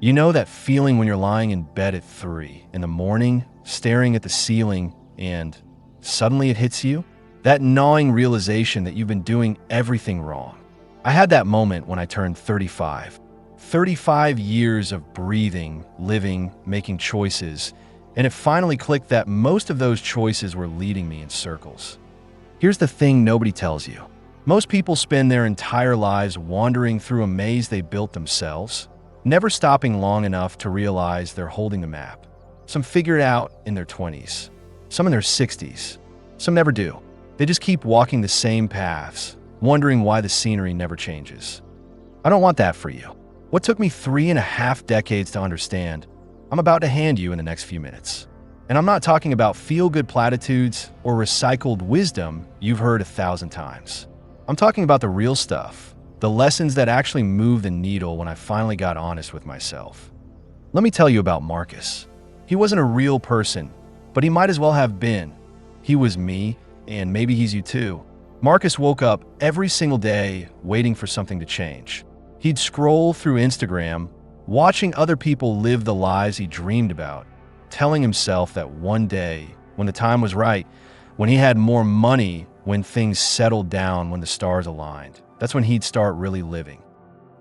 You know that feeling when you're lying in bed at 3 in the morning, staring at the ceiling, and suddenly it hits you? That gnawing realization that you've been doing everything wrong. I had that moment when I turned 35. 35 years of breathing, living, making choices, and it finally clicked that most of those choices were leading me in circles. Here's the thing nobody tells you. Most people spend their entire lives wandering through a maze they built themselves, never stopping long enough to realize they're holding the map. Some figure it out in their 20s, some in their 60s, some never do. They just keep walking the same paths, wondering why the scenery never changes. I don't want that for you. What took me 3.5 decades to understand, I'm about to hand you in the next few minutes. And I'm not talking about feel-good platitudes or recycled wisdom you've heard 1,000 times. I'm talking about the real stuff, the lessons that actually move the needle when I finally got honest with myself. Let me tell you about Marcus. He wasn't a real person, but he might as well have been. He was me, and maybe he's you too. Marcus woke up every single day waiting for something to change. He'd scroll through Instagram, watching other people live the lives he dreamed about, telling himself that one day, when the time was right, when he had more money, when things settled down, when the stars aligned, that's when he'd start really living.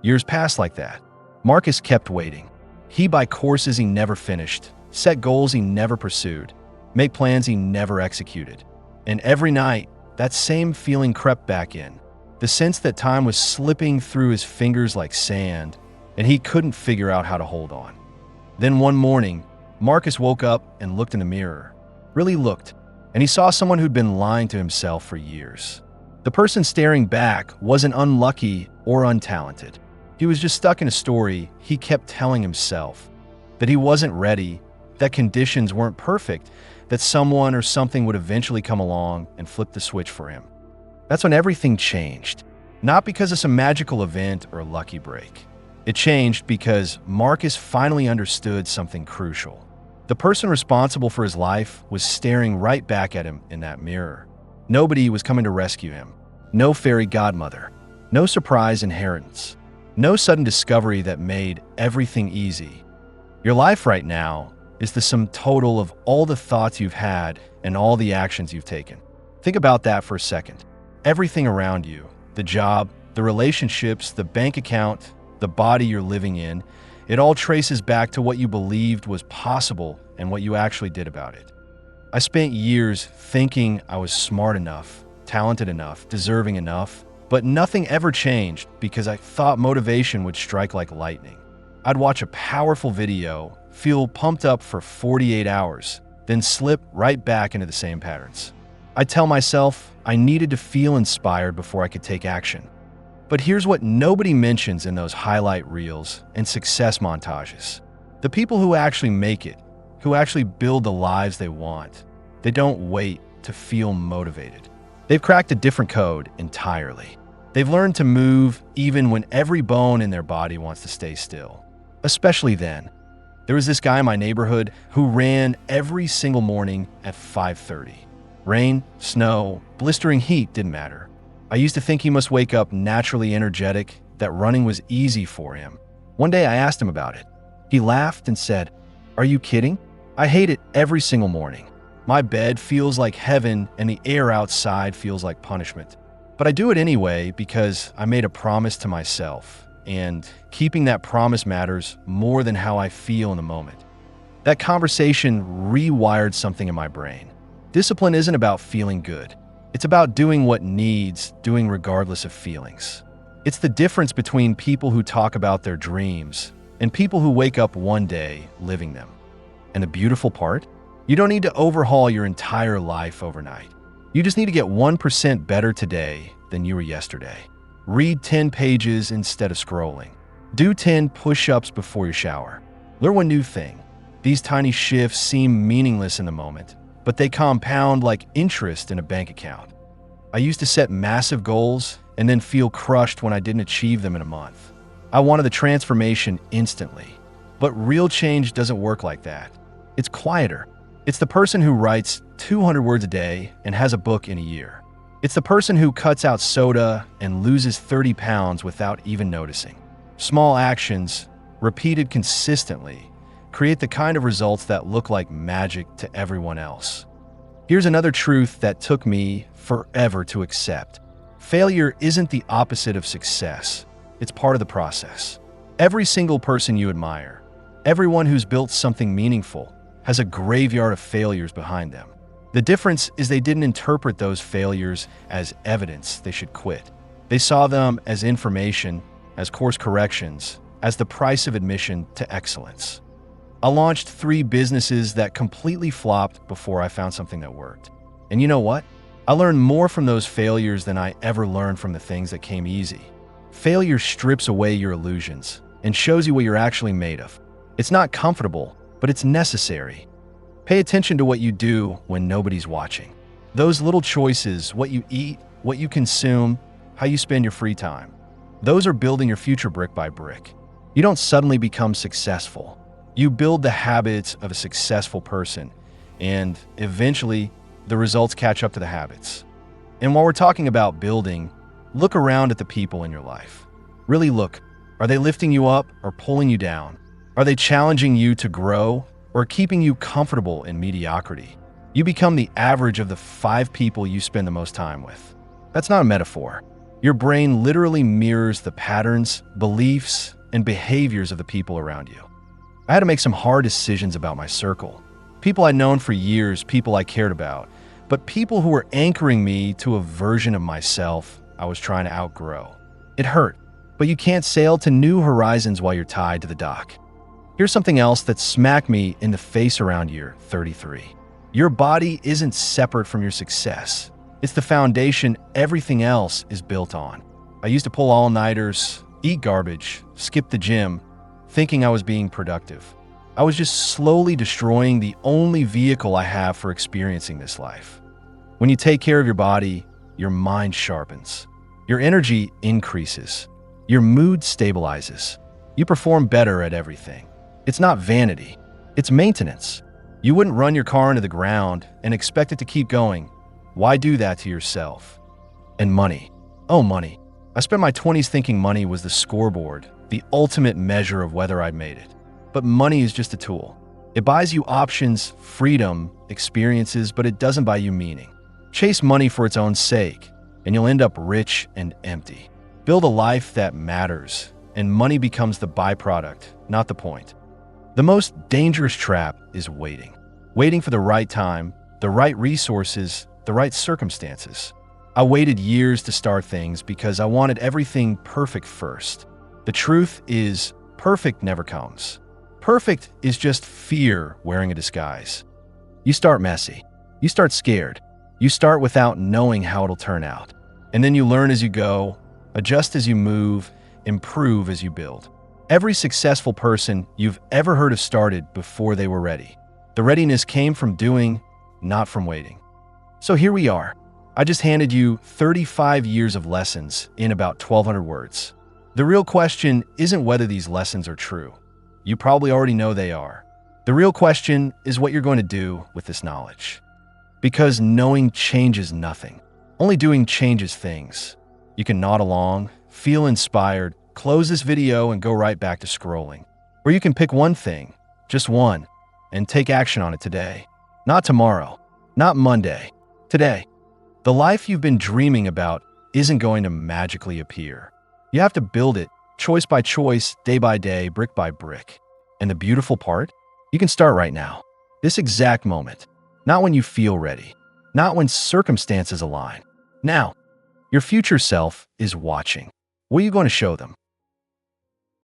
Years passed like that. Marcus kept waiting. He'd buy courses he never finished, set goals he never pursued, make plans he never executed. And every night, that same feeling crept back in. The sense that time was slipping through his fingers like sand, and he couldn't figure out how to hold on. Then one morning, Marcus woke up and looked in the mirror. Really looked, and he saw someone who'd been lying to himself for years. The person staring back wasn't unlucky or untalented. He was just stuck in a story he kept telling himself, that he wasn't ready, that conditions weren't perfect, that someone or something would eventually come along and flip the switch for him. That's when everything changed. Not because of some magical event or lucky break. It changed because Marcus finally understood something crucial. The person responsible for his life was staring right back at him in that mirror. Nobody was coming to rescue him. No fairy godmother. No surprise inheritance. No sudden discovery that made everything easy. Your life right now is the sum total of all the thoughts you've had and all the actions you've taken. Think about that for a second. Everything around you, the job, the relationships, the bank account, the body you're living in, it all traces back to what you believed was possible and what you actually did about it. I spent years thinking I was smart enough, talented enough, deserving enough, but nothing ever changed because I thought motivation would strike like lightning. I'd watch a powerful video, feel pumped up for 48 hours, then slip right back into the same patterns. I'd tell myself I needed to feel inspired before I could take action. But here's what nobody mentions in those highlight reels and success montages. The people who actually make it, who actually build the lives they want, they don't wait to feel motivated. They've cracked a different code entirely. They've learned to move even when every bone in their body wants to stay still. Especially then. There was this guy in my neighborhood who ran every single morning at 5:30. Rain, snow, blistering heat didn't matter. I used to think he must wake up naturally energetic, that running was easy for him. One day I asked him about it. He laughed and said, "Are you kidding? I hate it every single morning. My bed feels like heaven and the air outside feels like punishment. But I do it anyway because I made a promise to myself, and keeping that promise matters more than how I feel in the moment." That conversation rewired something in my brain. Discipline isn't about feeling good. It's about doing what needs, doing regardless of feelings. It's the difference between people who talk about their dreams and people who wake up one day living them. And the beautiful part? You don't need to overhaul your entire life overnight. You just need to get 1% better today than you were yesterday. Read 10 pages instead of scrolling. Do 10 push-ups before you shower. Learn one new thing. These tiny shifts seem meaningless in the moment, but they compound like interest in a bank account. I used to set massive goals and then feel crushed when I didn't achieve them in a month. I wanted the transformation instantly. But real change doesn't work like that. It's quieter. It's the person who writes 200 words a day and has a book in a year. It's the person who cuts out soda and loses 30 pounds without even noticing. Small actions, repeated consistently, create the kind of results that look like magic to everyone else. Here's another truth that took me forever to accept. Failure isn't the opposite of success. It's part of the process. Every single person you admire, everyone who's built something meaningful, has a graveyard of failures behind them. The difference is they didn't interpret those failures as evidence they should quit. They saw them as information, as course corrections, as the price of admission to excellence. I launched 3 businesses that completely flopped before I found something that worked. And you know what? I learned more from those failures than I ever learned from the things that came easy. Failure strips away your illusions and shows you what you're actually made of. It's not comfortable, but it's necessary. Pay attention to what you do when nobody's watching. Those little choices, what you eat, what you consume, how you spend your free time, those are building your future brick by brick. You don't suddenly become successful. You build the habits of a successful person, and eventually the results catch up to the habits. And while we're talking about building, look around at the people in your life. Really look. Are they lifting you up or pulling you down? Are they challenging you to grow or keeping you comfortable in mediocrity? You become the average of the 5 people you spend the most time with. That's not a metaphor. Your brain literally mirrors the patterns, beliefs, and behaviors of the people around you. I had to make some hard decisions about my circle. People I'd known for years, people I cared about, but people who were anchoring me to a version of myself I was trying to outgrow. It hurt, but you can't sail to new horizons while you're tied to the dock. Here's something else that smacked me in the face around year 33. Your body isn't separate from your success. It's the foundation everything else is built on. I used to pull all-nighters, eat garbage, skip the gym, thinking I was being productive. I was just slowly destroying the only vehicle I have for experiencing this life. When you take care of your body, your mind sharpens. Your energy increases. Your mood stabilizes. You perform better at everything. It's not vanity. It's maintenance. You wouldn't run your car into the ground and expect it to keep going. Why do that to yourself? And money. Oh, money. I spent my 20s thinking money was the scoreboard, the ultimate measure of whether I'd made it. But money is just a tool. It buys you options, freedom, experiences, but it doesn't buy you meaning. Chase money for its own sake, and you'll end up rich and empty. Build a life that matters, and money becomes the byproduct, not the point. The most dangerous trap is waiting. Waiting for the right time, the right resources, the right circumstances. I waited years to start things because I wanted everything perfect first. The truth is, perfect never comes. Perfect is just fear wearing a disguise. You start messy. You start scared. You start without knowing how it'll turn out. And then you learn as you go, adjust as you move, improve as you build. Every successful person you've ever heard of started before they were ready. The readiness came from doing, not from waiting. So here we are. I just handed you 35 years of lessons in about 1,200 words. The real question isn't whether these lessons are true. You probably already know they are. The real question is what you're going to do with this knowledge. Because knowing changes nothing. Only doing changes things. You can nod along, feel inspired, close this video and go right back to scrolling. Or you can pick one thing, just one, and take action on it today. Not tomorrow, not Monday, today. The life you've been dreaming about isn't going to magically appear. You have to build it, choice by choice, day by day, brick by brick. And the beautiful part? You can start right now. This exact moment. Not when you feel ready. Not when circumstances align. Now, your future self is watching. What are you going to show them?